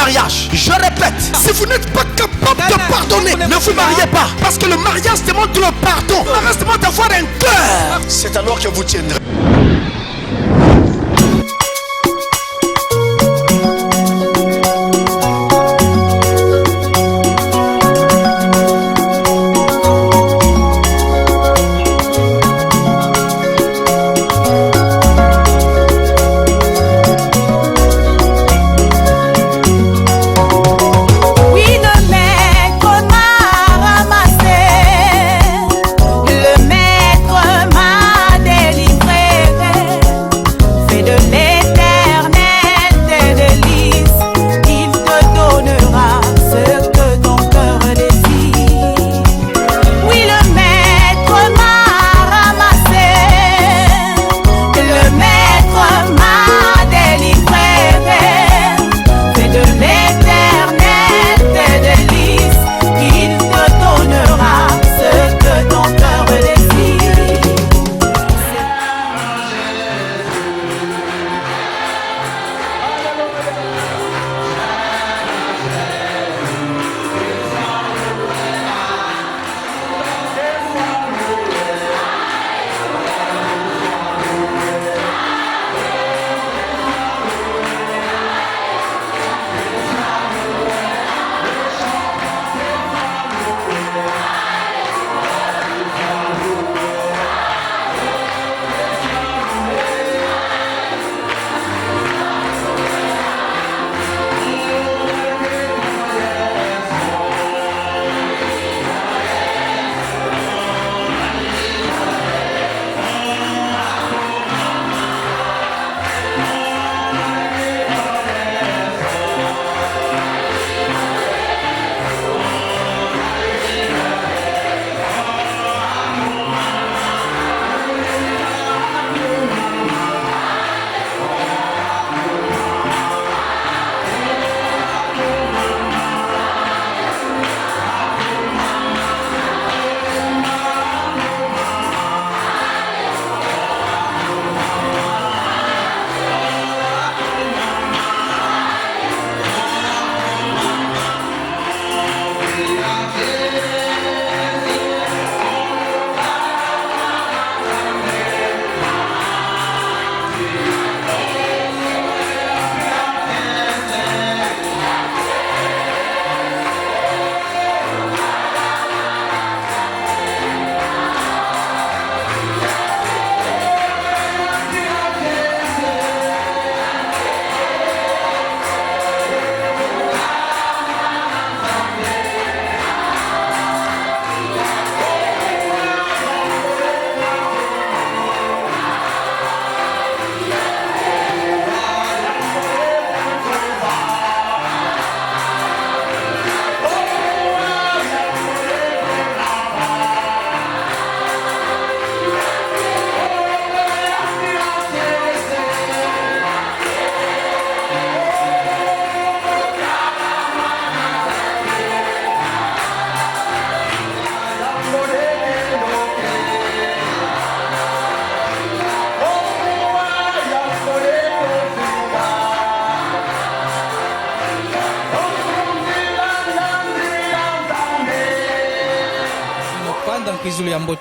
mariage. Je répète, si vous n'êtes pas capable de pardonner, ne vous mariez pas. Parce que le mariage demande le pardon. Le mariage demande d'avoir un cœur. C'est alors que vous tiendrez.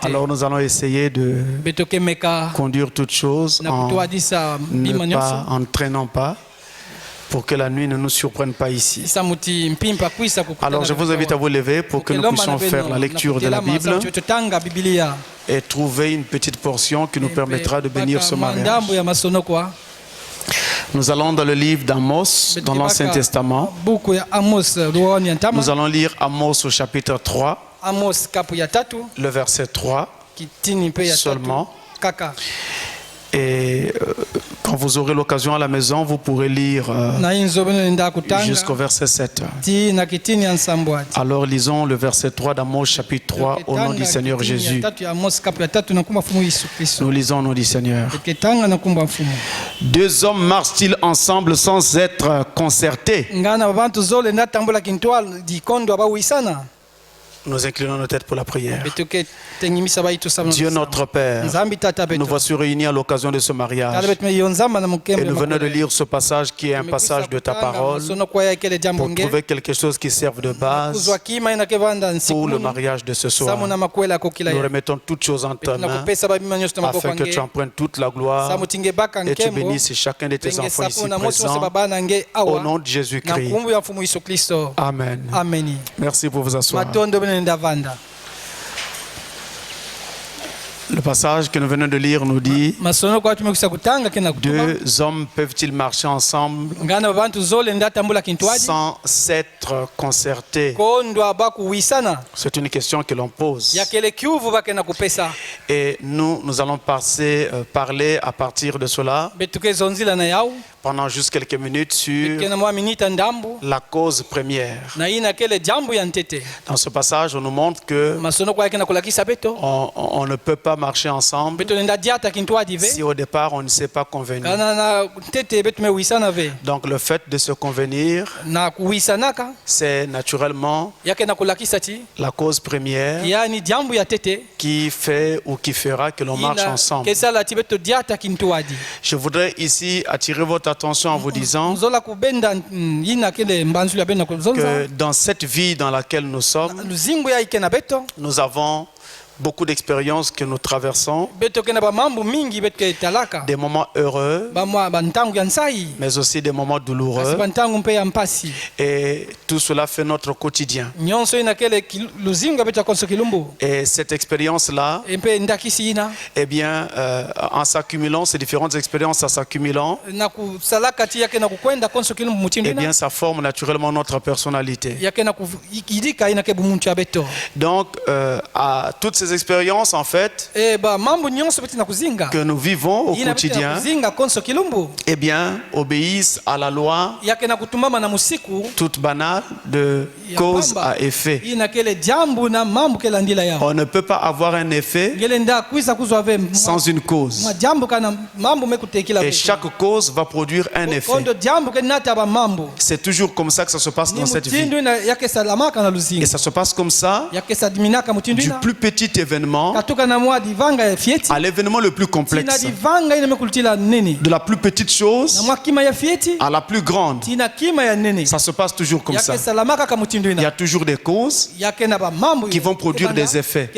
Alors nous allons essayer de conduire toutes choses en traînant pas pour que la nuit ne nous surprenne pas ici. Alors je vous invite à vous lever pour que nous puissions faire la lecture de la Bible et trouver une petite portion qui nous permettra de bénir ce mariage. Nous allons dans le livre d'Amos, dans l'Ancien Testament. Nous allons lire Amos au chapitre 3, le verset 3 seulement. Et quand vous aurez l'occasion à la maison, vous pourrez lire jusqu'au verset 7. Alors lisons le verset 3 d'Amos chapitre 3 au nom du Seigneur Jésus. Nous lisons au nom du Seigneur. Deux hommes marchent-ils ensemble sans être concertés? Nous inclinons nos têtes pour la prière. Dieu notre Père, nous voici réunis à l'occasion de ce mariage. Et nous venons de lire ce passage qui est un passage de ta parole pour trouver quelque chose qui serve de base pour le mariage de ce soir. Nous remettons toutes choses en ta main afin que tu en prennes toute la gloire et tu bénisses chacun de tes enfants ici présents au nom de Jésus-Christ. Amen. Merci pour vous asseoir. Le passage que nous venons de lire nous dit: deux hommes peuvent-ils marcher ensemble sans s'être concertés? C'est une question que l'on pose. Et nous allons parler à partir de cela pendant juste quelques minutes sur la cause première. Dans ce passage, on nous montre que on ne peut pas marcher ensemble si au départ on ne s'est pas convenu. Donc le fait de se convenir, c'est naturellement la cause première qui fait ou qui fera que l'on marche ensemble. Je voudrais ici attirer votre attention en vous disant que dans cette vie dans laquelle nous sommes, nous avons beaucoup d'expériences que nous traversons, des moments heureux, mais aussi des moments douloureux, et tout cela fait notre quotidien. Et cette expérience-là, eh bien, en s'accumulant, ces différentes expériences en s'accumulant, eh bien, ça forme naturellement notre personnalité. Donc, à toutes ces expériences en fait que nous vivons au quotidien, eh bien, obéissent à la loi toute banale de cause à effet. On ne peut pas avoir un effet sans une cause. Et chaque cause va produire un effet. C'est toujours comme ça que ça se passe dans cette vie. Et ça se passe comme ça du plus petit événement à l'événement le plus complexe. De la plus petite chose à la plus grande. Ça se passe toujours comme ça. Il y a toujours des causes qui vont produire des effets.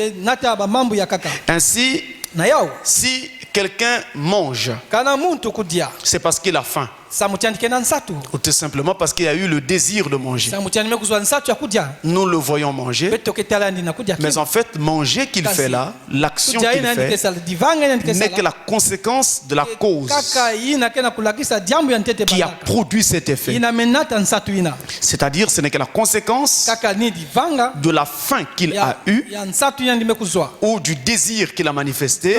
Ainsi, si quelqu'un mange, c'est parce qu'il a faim. Ou tout simplement parce qu'il a eu le désir de manger. Nous le voyons manger, mais en fait, manger qu'il fait là, l'action qu'il fait, n'est que la conséquence de la cause qui a produit cet effet. C'est-à-dire, ce n'est que la conséquence de la faim qu'il a eue ou du désir qu'il a manifesté,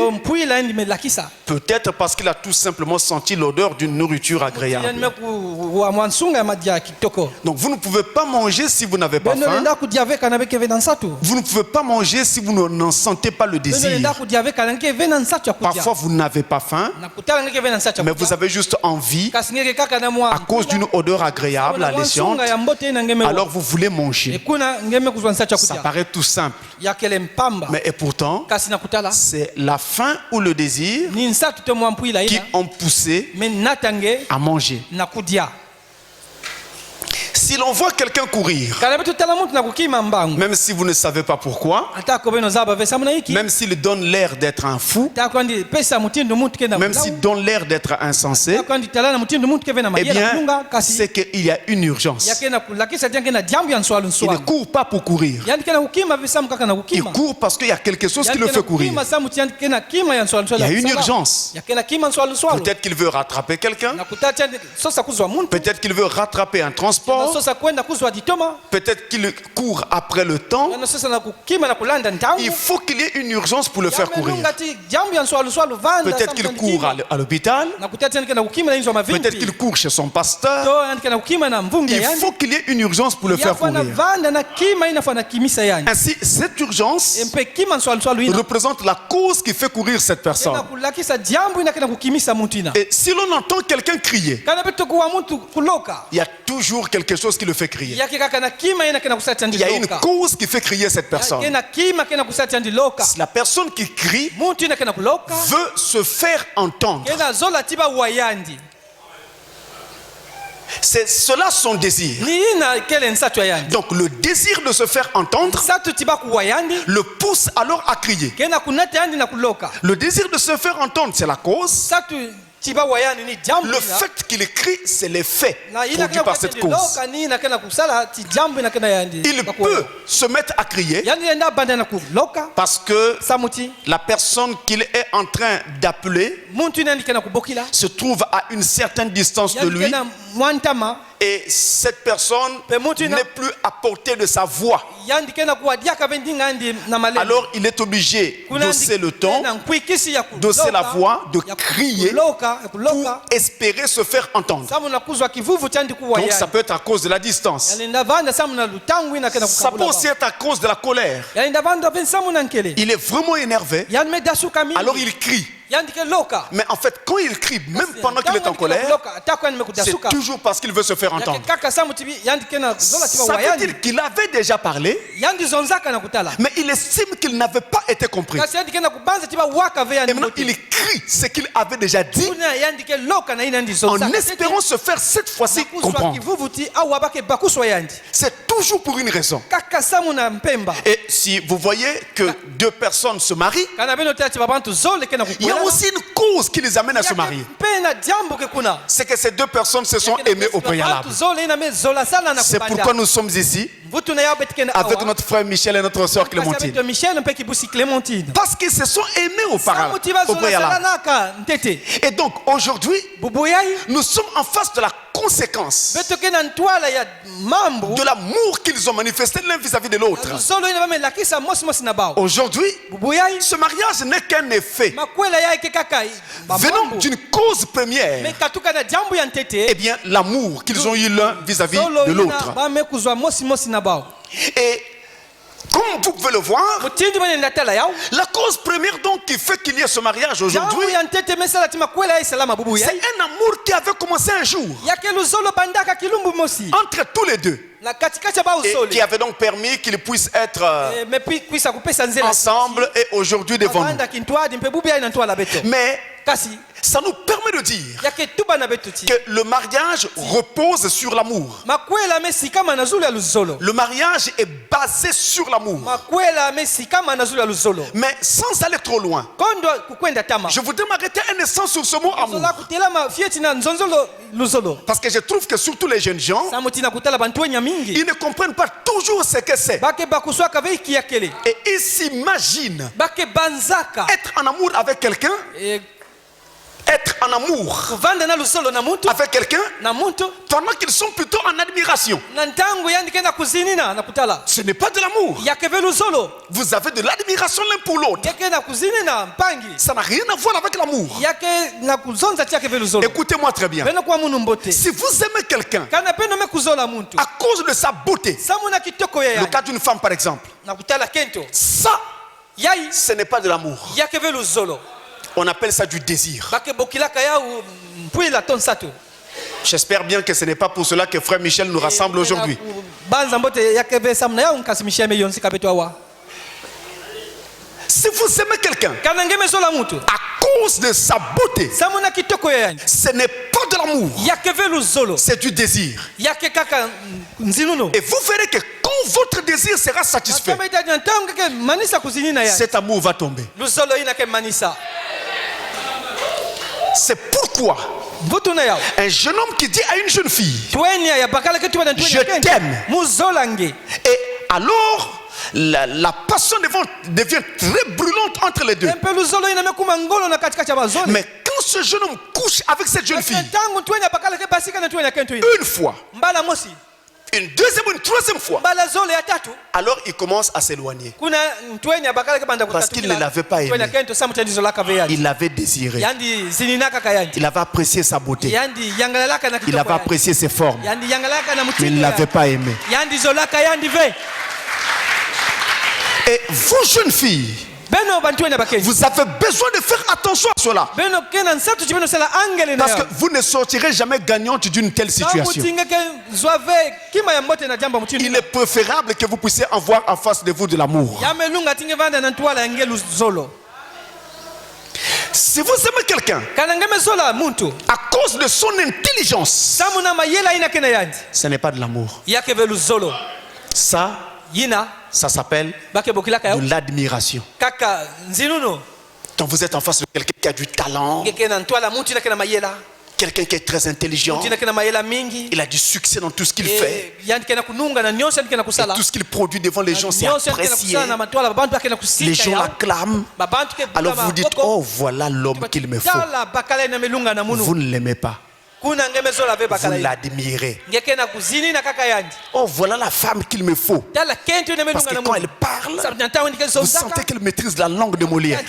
peut-être parce qu'il a tout simplement senti l'odeur d'une nourriture agréable. Donc vous ne pouvez pas manger si vous n'avez pas faim. Vous ne pouvez pas manger si vous n'en sentez pas le désir. Parfois vous n'avez pas faim, mais vous avez juste envie à cause d'une odeur agréable, alléchante. Alors vous voulez manger. Ça paraît tout simple. Mais et pourtant, c'est la faim ou le désir qui ont poussé à manger. Si l'on voit quelqu'un courir, même si vous ne savez pas pourquoi, même s'il donne l'air d'être un fou, même s'il donne l'air d'être insensé, eh bien, c'est qu'il y a une urgence. Il ne court pas pour courir. Il court parce qu'il y a quelque chose qui le fait courir. Il y a une urgence. Peut-être qu'il veut rattraper quelqu'un. Peut-être qu'il veut rattraper un transport. Peut-être qu'il court après le temps. Il faut qu'il y ait une urgence pour le faire courir. Peut-être qu'il court à l'hôpital. Peut-être qu'il court chez son pasteur. Il faut qu'il y ait une urgence pour le faire courir. Ainsi, cette urgence représente la cause qui fait courir cette personne. Et si l'on entend quelqu'un crier, il y a toujours quelque chose chose qui le fait crier. Il y a une cause qui fait crier cette personne. La personne qui crie veut se faire entendre. C'est cela son désir. Donc le désir de se faire entendre le pousse alors à crier. Le désir de se faire entendre, c'est la cause. Le fait qu'il crie, c'est l'effet produit par cette cause. Il peut se mettre à crier parce que la personne qu'il est en train d'appeler se trouve à une certaine distance de lui. Et cette personne n'est plus à portée de sa voix. Alors il est obligé d'hausser le ton, d'hausser la voix, de crier pour espérer se faire entendre. Donc ça peut être à cause de la distance. Ça peut aussi être à cause de la colère. Il est vraiment énervé. Alors il crie. Mais en fait, quand il crie, même pendant qu'il est en colère, c'est toujours parce qu'il veut se faire entendre. Ça veut dire qu'il avait déjà parlé, mais il estime qu'il n'avait pas été compris. Et maintenant, il crie ce qu'il avait déjà dit, en espérant se faire cette fois-ci comprendre. C'est toujours pour une raison. Et si vous voyez que deux personnes se marient, il y a aussi une cause qui les amène à se marier. C'est que ces deux personnes se sont aimées au préalable. C'est pourquoi nous sommes ici avec notre frère Michel et notre soeur Clémentine. Parce qu'ils se sont aimés au préalable. Et donc aujourd'hui, nous sommes en face de la conséquence de l'amour qu'ils ont manifesté l'un vis-à-vis de l'autre. Aujourd'hui, ce mariage n'est qu'un effet venant d'une cause première. Eh bien, l'amour qu'ils ont eu l'un vis-à-vis de l'autre. Et comme vous pouvez le voir, la cause première donc qui fait qu'il y ait ce mariage aujourd'hui, c'est un amour qui avait commencé un jour entre tous les deux. Et qui avait donc permis qu'ils puissent être ensemble et aujourd'hui devant nous. Mais ça nous permet de dire que le mariage repose sur l'amour. Le mariage est basé sur l'amour. Mais sans aller trop loin, je voudrais m'arrêter un instant sur ce mot amour. Parce que je trouve que surtout les jeunes gens, ils ne comprennent pas toujours ce que c'est. Et ils s'imaginent être en amour avec quelqu'un, être en amour avec quelqu'un pendant qu'ils sont plutôt en admiration. Ce n'est pas de l'amour. Vous avez de l'admiration l'un pour l'autre. Ça n'a rien à voir avec l'amour. Écoutez-moi très bien. Si vous aimez quelqu'un à cause de sa beauté, le cas d'une femme par exemple, ça, ce n'est pas de l'amour. On appelle ça du désir. J'espère bien que ce n'est pas pour cela que frère Michel nous rassemble aujourd'hui. Si vous aimez quelqu'un à cause de sa beauté, ce n'est pas de l'amour, c'est du désir. Et vous verrez que quand votre désir sera satisfait, cet amour va tomber. C'est pourquoi un jeune homme qui dit à une jeune fille, je t'aime, et alors la passion devient très brûlante entre les deux. Mais quand ce jeune homme couche avec cette jeune fille, une fois, une deuxième ou une troisième fois, alors il commence à s'éloigner. Parce qu'il ne l'avait pas aimé. Il l'avait désiré. Il avait apprécié sa beauté. Il avait apprécié ses formes. Mais il ne l'avait pas aimé. Et vous, jeunes filles, Vous avez besoin de faire attention à cela. Parce que vous ne sortirez jamais gagnante d'une telle situation. Il est préférable que vous puissiez avoir en face de vous de l'amour. Si vous aimez quelqu'un à cause de son intelligence, ce n'est pas de l'amour. Ça s'appelle de l'admiration. Quand vous êtes en face de quelqu'un qui a du talent, quelqu'un qui est très intelligent, il a du succès dans tout ce qu'il fait, et tout ce qu'il produit devant les gens, c'est apprécié. Les gens l'acclament. Alors vous dites, oh voilà l'homme qu'il me faut. Vous ne l'aimez pas. Vous l'admirez. Oh voilà la femme qu'il me faut. Parce que quand elle parle, vous sentez qu'elle maîtrise la langue de Molière.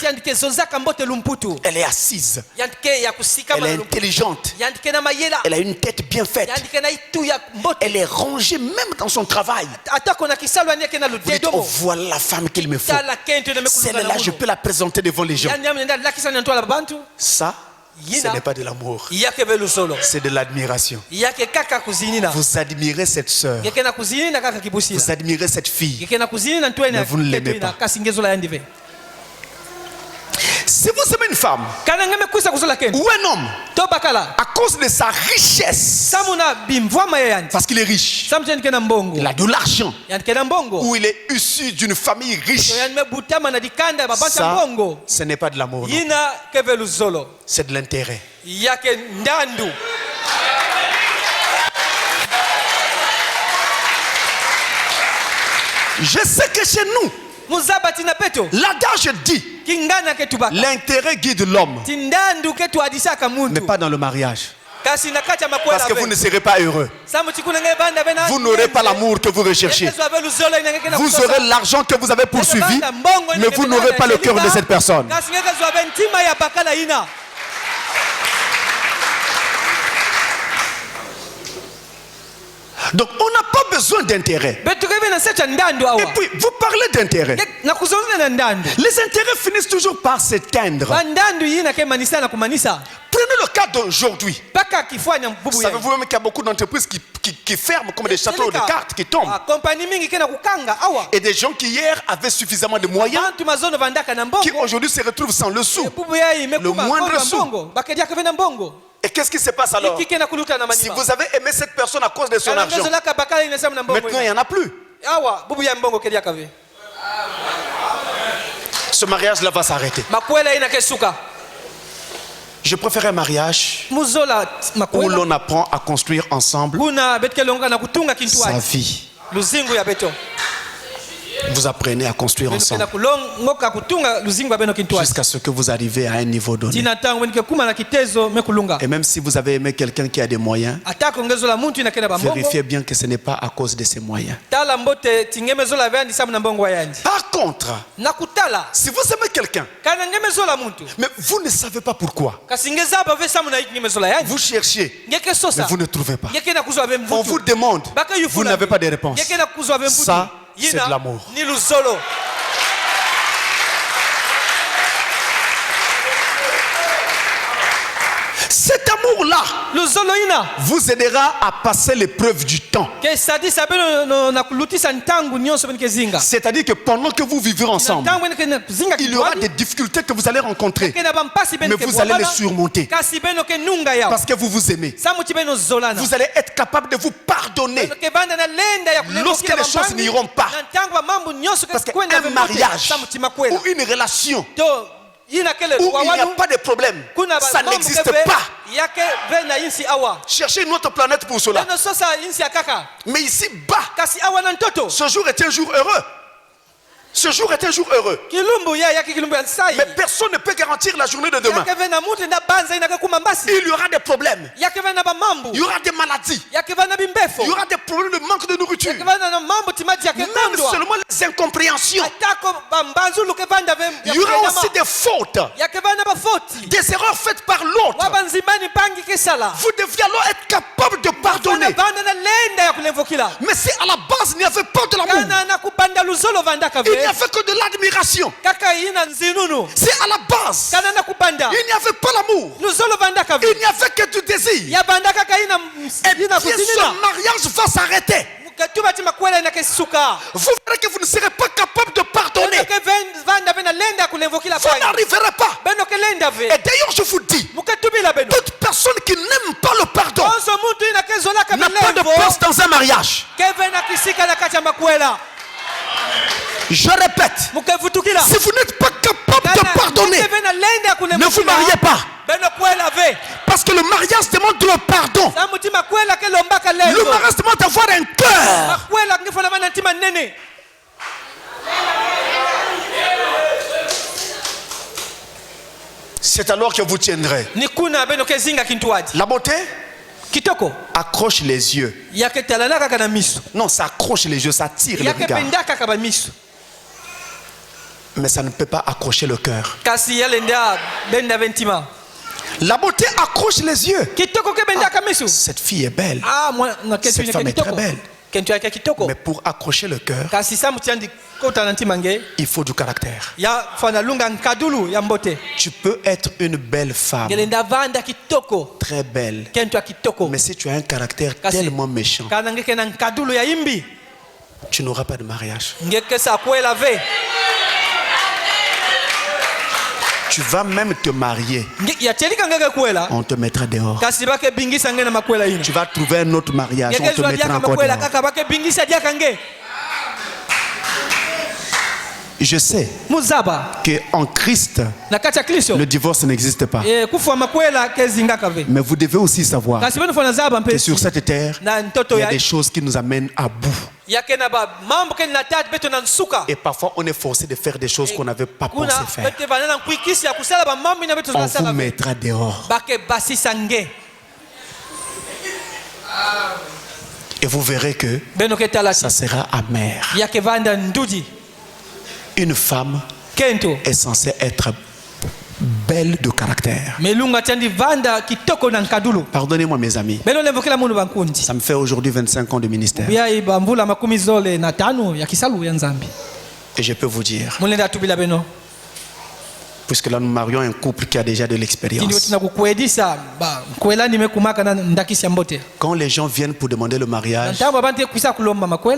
Elle est assise. Elle est intelligente. Elle a une tête bien faite. Elle est rangée même dans son travail. Vous dites, oh voilà la femme qu'il me faut. Celle-là, je peux la présenter devant les gens. Ça, ce n'est pas de l'amour, c'est de l'admiration. Vous admirez cette sœur, vous admirez cette fille, mais vous ne l'aimez pas. Si vous aimez une femme ou un homme à cause de sa richesse, parce qu'il est riche, il a de l'argent, ou il est issu d'une famille riche, ça, ce n'est pas de l'amour, c'est de l'intérêt. Je sais que chez nous, l'adage dit l'intérêt guide l'homme, mais pas dans le mariage. Parce que vous ne serez pas heureux. Vous n'aurez pas l'amour que vous recherchez. Vous aurez l'argent que vous avez poursuivi, mais vous n'aurez pas le cœur de cette personne. Donc on n'a pas besoin d'intérêt. Et puis vous parlez d'intérêt. Les intérêts finissent toujours par s'éteindre. Prenez le cas d'aujourd'hui. Vous savez vous-même qu'il y a beaucoup d'entreprises qui ferment comme des châteaux de cartes qui tombent. Et des gens qui hier avaient suffisamment de moyens, qui aujourd'hui se retrouvent sans le sou. Le moindre sou. Et qu'est-ce qui se passe alors? Si vous avez aimé cette personne à cause de son argent, maintenant il n'y en a plus. Ce mariage-là va s'arrêter. Je préfère un mariage où l'on apprend à construire ensemble sa vie. Vous apprenez à construire ensemble jusqu'à ce que vous arrivez à un niveau donné. Et même si vous avez aimé quelqu'un qui a des moyens, vérifiez bien que ce n'est pas à cause de ses moyens. Par contre, si vous aimez quelqu'un, mais vous ne savez pas pourquoi, vous cherchez, mais vous ne trouvez pas. On vous demande, vous n'avez pas de réponse. Ça, c'est de l'amour. Cet amour-là vous aidera à passer l'épreuve du temps. C'est-à-dire que pendant que vous vivrez ensemble, il y aura des difficultés que vous allez rencontrer, mais vous allez les surmonter. Parce que vous vous aimez. Vous allez être capable de vous pardonner lorsque les choses n'iront pas. Parce qu'un mariage ou une relation où il n'y a pas de problème, ça n'existe pas. Cherchez une autre planète pour cela. Mais ici-bas, ce jour est un jour heureux. Ce jour est un jour heureux. Mais personne ne peut garantir la journée de demain. Il y aura des problèmes. Il y aura des maladies. Il y aura des problèmes de manque de nourriture. Même seulement les incompréhensions. Il y aura aussi des fautes. Des erreurs faites par l'autre. Vous deviez alors être capable de pardonner. Mais si à la base il n'y avait pas de l'amour, Il n'y avait que de l'admiration. C'est à la base. Il n'y avait pas l'amour. Il n'y avait que du désir. Et bien ce mariage va s'arrêter. Vous verrez que vous ne serez pas capable de pardonner. Vous n'arriverez pas. Et d'ailleurs je vous dis, toute personne qui n'aime pas le pardon n'a pas de place dans un mariage. Je répète, si vous n'êtes pas capable de pardonner, ne vous mariez pas. Parce que le mariage demande le pardon. Le mariage demande d'avoir un cœur. C'est alors que vous tiendrez. La beauté accroche les yeux. Non, ça accroche les yeux, ça tire le regard. Mais ça ne peut pas accrocher le cœur. La beauté accroche les yeux. Cette fille est belle. Cette femme est très belle. Mais pour accrocher le cœur, il faut du caractère. Tu peux être une belle femme, très belle, mais si tu as un caractère tellement méchant, tu n'auras pas de mariage. Tu vas même te marier, on te mettra dehors. Tu vas trouver un autre mariage, on te mettra encore dehors. Je sais qu'en Christ, le divorce n'existe pas. Mais vous devez aussi savoir que sur cette terre, il y a des choses qui nous amènent à bout. Et parfois, on est forcé de faire des choses qu'on n'avait pas pensé faire. On vous mettra dehors. Et vous verrez que ça sera amer. Une femme est censée être belle de caractère. Pardonnez-moi mes amis. Ça me fait aujourd'hui 25 ans de ministère. Et je peux vous dire, puisque là nous marions un couple qui a déjà de l'expérience. Quand les gens viennent pour demander le mariage,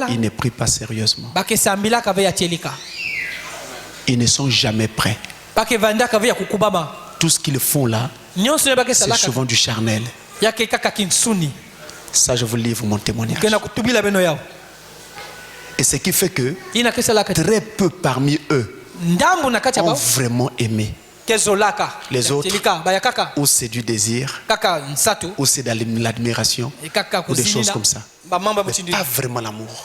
ils ne prient pas sérieusement. Ils ne sont jamais prêts. Tout ce qu'ils font là, c'est souvent du charnel. Ça, je vous livre mon témoignage. Et ce qui fait que très peu parmi eux ont vraiment aimé. Les autres, ou c'est du désir, ou c'est de l'admiration, ou des choses comme ça. Mais pas vraiment l'amour.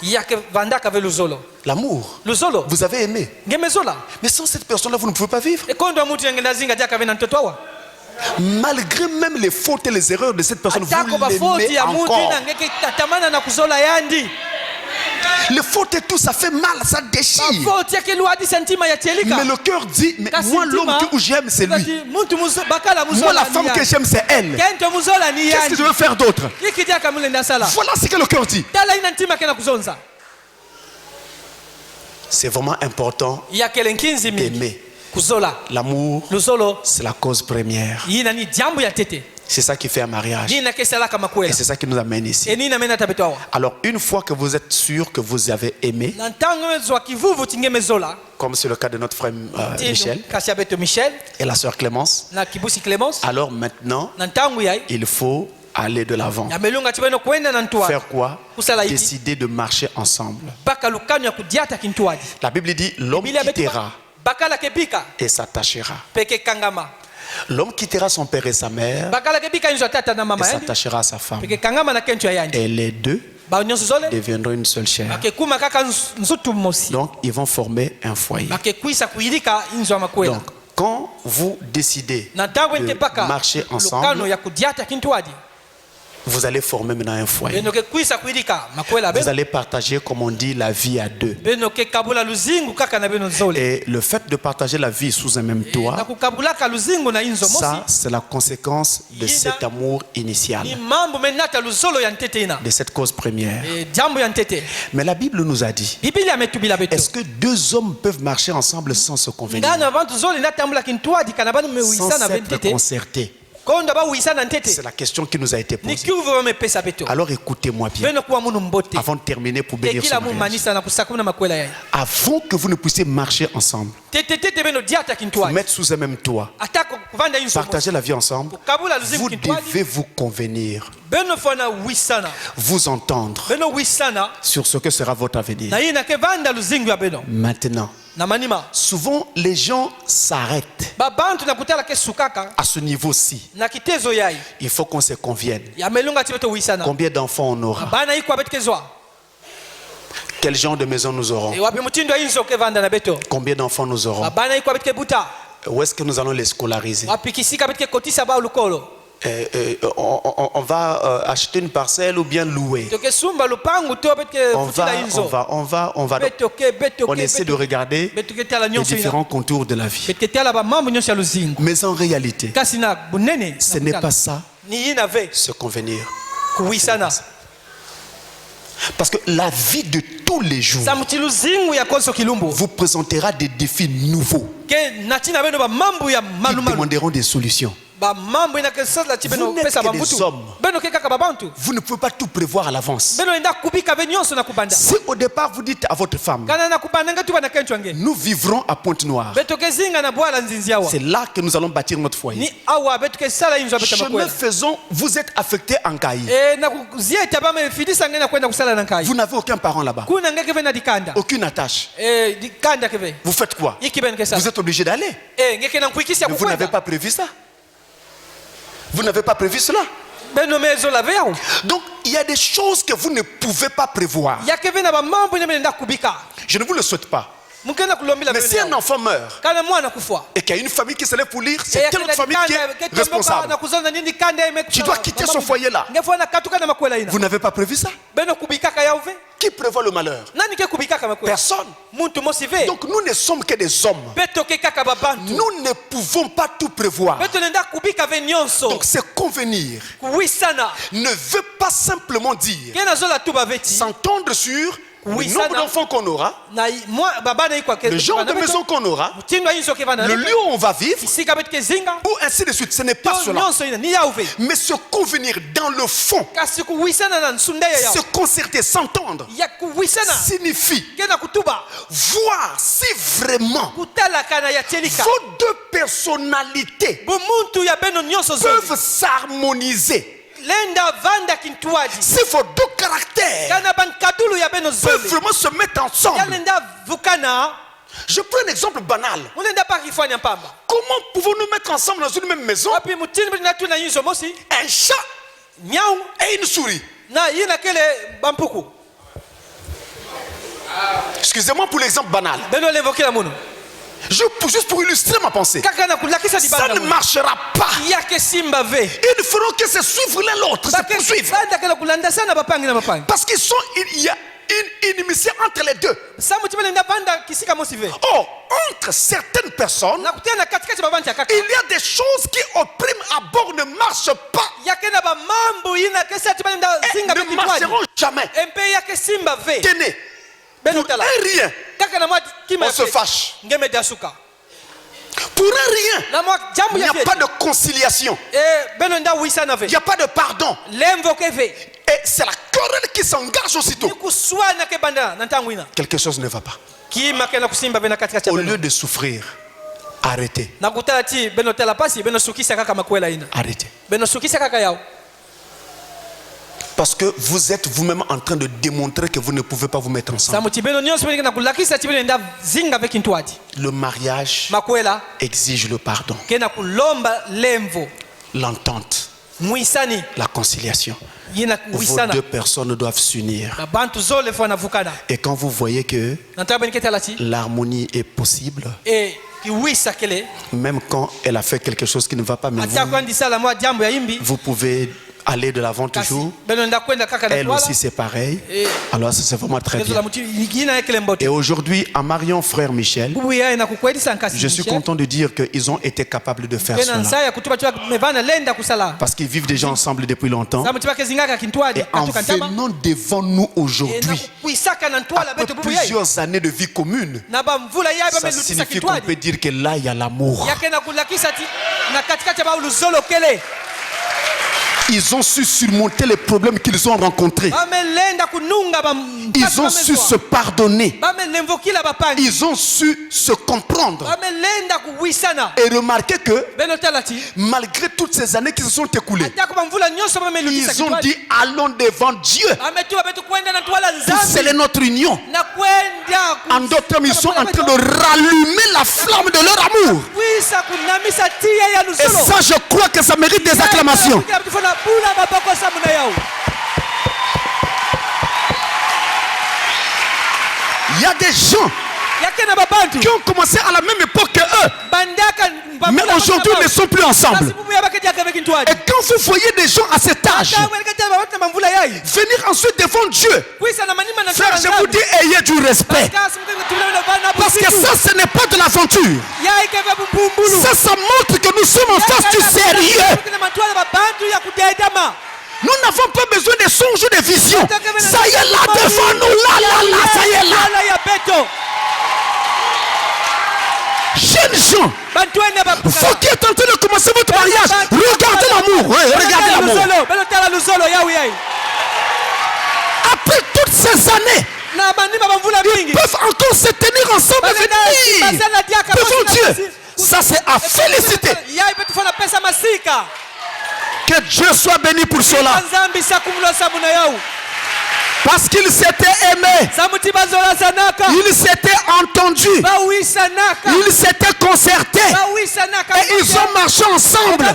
L'amour, vous avez aimé. Mais sans cette personne-là, vous ne pouvez pas vivre. Malgré même les fautes et les erreurs de cette personne, vous l'aimez encore. Les fautes et tout, ça fait mal, ça déchire. Mais le cœur dit, mais moi l'homme que j'aime c'est lui. Moi la femme que j'aime c'est elle. Qu'est-ce que je veux faire d'autre? Voilà ce que le cœur dit. C'est vraiment important d'aimer. L'amour, c'est la cause première. C'est ça qui fait un mariage. Et c'est ça qui nous amène ici. Alors une fois que vous êtes sûr que vous avez aimé, comme c'est le cas de notre frère Michel et la sœur Clémence, alors maintenant il faut aller de l'avant. Faire quoi? Décider de marcher ensemble. La Bible dit l'homme quittera et s'attachera. L'homme quittera son père et sa mère et s'attachera à sa femme. Et les deux deviendront une seule chair. Donc ils vont former un foyer. Donc quand vous décidez de marcher ensemble, Vous allez former maintenant un foyer. Vous allez partager, comme on dit, la vie à deux. Et le fait de partager la vie sous un même toit, ça, c'est la conséquence de cet amour initial, de cette cause première. Mais la Bible nous a dit, est-ce que deux hommes peuvent marcher ensemble sans se convenir, sans s'être concertés? C'est la question qui nous a été posée. Alors écoutez-moi bien, avant de terminer pour bénir ce mariage. Avant que vous ne puissiez marcher ensemble, vous mettre sous un même toit, partager la vie ensemble, vous devez vous convenir, vous entendre sur ce que sera votre avenir. Maintenant, souvent les gens s'arrêtent à ce niveau-ci. Il faut qu'on se convienne. Combien d'enfants on aura? Quel genre de maison nous aurons? Combien d'enfants nous aurons? Où est-ce que nous allons les scolariser? On va acheter une parcelle ou bien louer. On essaie de regarder les différents contours de la vie. Mais en réalité, ce n'est pas ça, se convenir. Parce que la vie de tous les jours vous présentera des défis nouveaux. Ils demanderont des solutions. Vous n'êtes que des hommes. Vous ne pouvez pas tout prévoir à l'avance. Si au départ vous dites à votre femme, nous vivrons à Pointe-Noire, c'est là que nous allons bâtir notre foyer. Chemin faisant, vous êtes affecté en Caï. Vous n'avez aucun parent là-bas, aucune attache. Vous faites quoi? Vous êtes obligé d'aller. Mais vous n'avez pas prévu ça. Vous n'avez pas prévu cela. Donc il y a des choses que vous ne pouvez pas prévoir. Je ne vous le souhaite pas. Mais si un enfant meurt et qu'il y a une famille qui se lève pour lire, c'est quelle autre famille qui est responsable? Tu dois quitter ce foyer-là. Vous n'avez pas prévu ça? Qui prévoit le malheur? Personne. Donc nous ne sommes que des hommes. Nous ne pouvons pas tout prévoir. Donc c'est convenir ne veut pas simplement dire s'entendre sur le nombre d'enfants qu'on aura, le genre de maison qu'on aura, le lieu où on va vivre, ou ainsi de suite. Ce n'est pas cela. Mais se convenir dans le fond, se concerter, s'entendre, signifie voir si vraiment vos deux personnalités peuvent s'harmoniser. Si vos deux caractères peuvent vraiment se mettre ensemble. Je prends un exemple banal. Comment pouvons-nous mettre ensemble dans une même maison un chat et une souris? Excusez-moi pour l'exemple banal. Juste pour illustrer ma pensée. Ça ne marchera pas. Ils ne feront que se suivre l'un l'autre, se poursuivre. Parce qu'il y a une inimitié entre les deux. Or, entre certaines personnes, il y a des choses qui au prime abord ne marchent pas et ne marcheront jamais. Tenez, pour un rien, on se fâche. Pour un rien, il n'y a pas de conciliation. Il n'y a pas de pardon. Et c'est la querelle qui s'engage aussitôt. Quelque chose ne va pas. Au lieu de souffrir, arrêtez. Arrêtez. Parce que vous êtes vous-même en train de démontrer que vous ne pouvez pas vous mettre ensemble. Le mariage exige le pardon, l'entente, la conciliation. Vos deux personnes doivent s'unir. Et quand vous voyez que l'harmonie est possible, même quand elle a fait quelque chose qui ne va pas, mais vous pouvez aller de l'avant toujours. Elle aussi c'est pareil. Alors ça c'est vraiment très bien. Et aujourd'hui, en mariant frère Michel, je suis content de dire qu'ils ont été capables de faire cela. Parce qu'ils vivent déjà ensemble depuis longtemps. Et en venant devant nous aujourd'hui, après plusieurs années de vie commune, ça signifie qu'on peut dire que là il y a l'amour. Ils ont su surmonter les problèmes qu'ils ont rencontrés. Ils ont su se pardonner. Ils ont su se comprendre. Et remarquez que malgré toutes ces années qui se sont écoulées, ils ont dit allons devant Dieu pour sceller notre union. En d'autres termes, ils sont en train de rallumer la flamme de leur amour. Et ça, je crois que ça mérite des acclamations. Il y a des gens qui ont commencé à la même époque que eux, mais aujourd'hui ils ne sont plus ensemble. Et quand vous voyez des gens à cet âge venir ensuite devant Dieu, frère, je vous dis, ayez du respect. Parce que ça, ce n'est pas de l'aventure. Ça montre que nous sommes en face du sérieux. Nous n'avons pas besoin de songes ou de visions. Ça y est là devant nous, là, ça y est là. Jeunes gens, vous qui êtes en train de commencer votre mariage, regardez l'amour. Regardez l'amour. Après toutes ces années, ils peuvent encore se tenir ensemble et venir devant Dieu. Ça, c'est à féliciter. Que Dieu soit béni pour cela. Parce qu'ils s'étaient aimés, ils s'étaient entendus, ils s'étaient concertés et ils ont marché ensemble.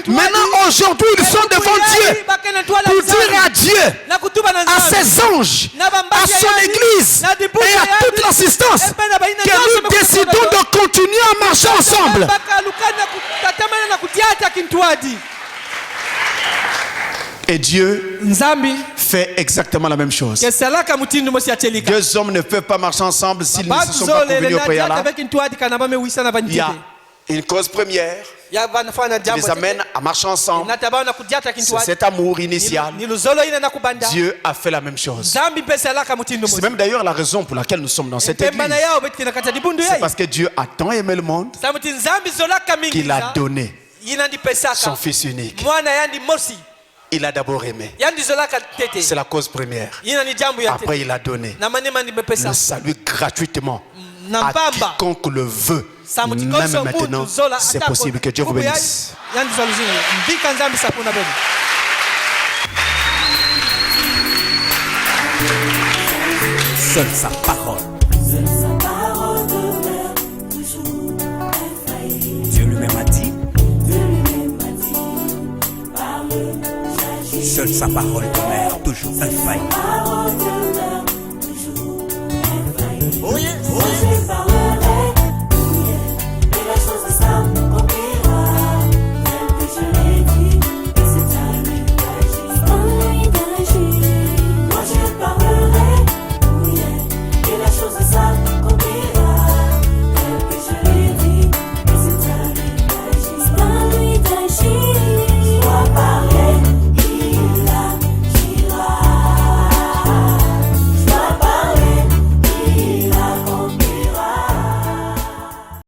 Maintenant, aujourd'hui, ils sont devant Dieu pour dire à Dieu, à ses anges, à son église et à toute l'assistance que nous décidons de continuer à marcher ensemble. Et Dieu fait exactement la même chose. Deux hommes ne peuvent pas marcher ensemble s'ils ne se sont pas convenus au préalable. Il y a une cause première qui les amène à marcher ensemble. C'est cet amour initial. Dieu a fait la même chose. C'est même d'ailleurs la raison pour laquelle nous sommes dans cette église. C'est parce que Dieu a tant aimé le monde qu'il a donné son Fils unique. Il a d'abord aimé. C'est la cause première. Après, il a donné le salut gratuitement à quiconque le veut. Même maintenant, c'est possible. Que Dieu vous bénisse. Seule sa parole. Dieu lui-même a dit. Seule sa parole demeure toujours infaillible. Oh yeah.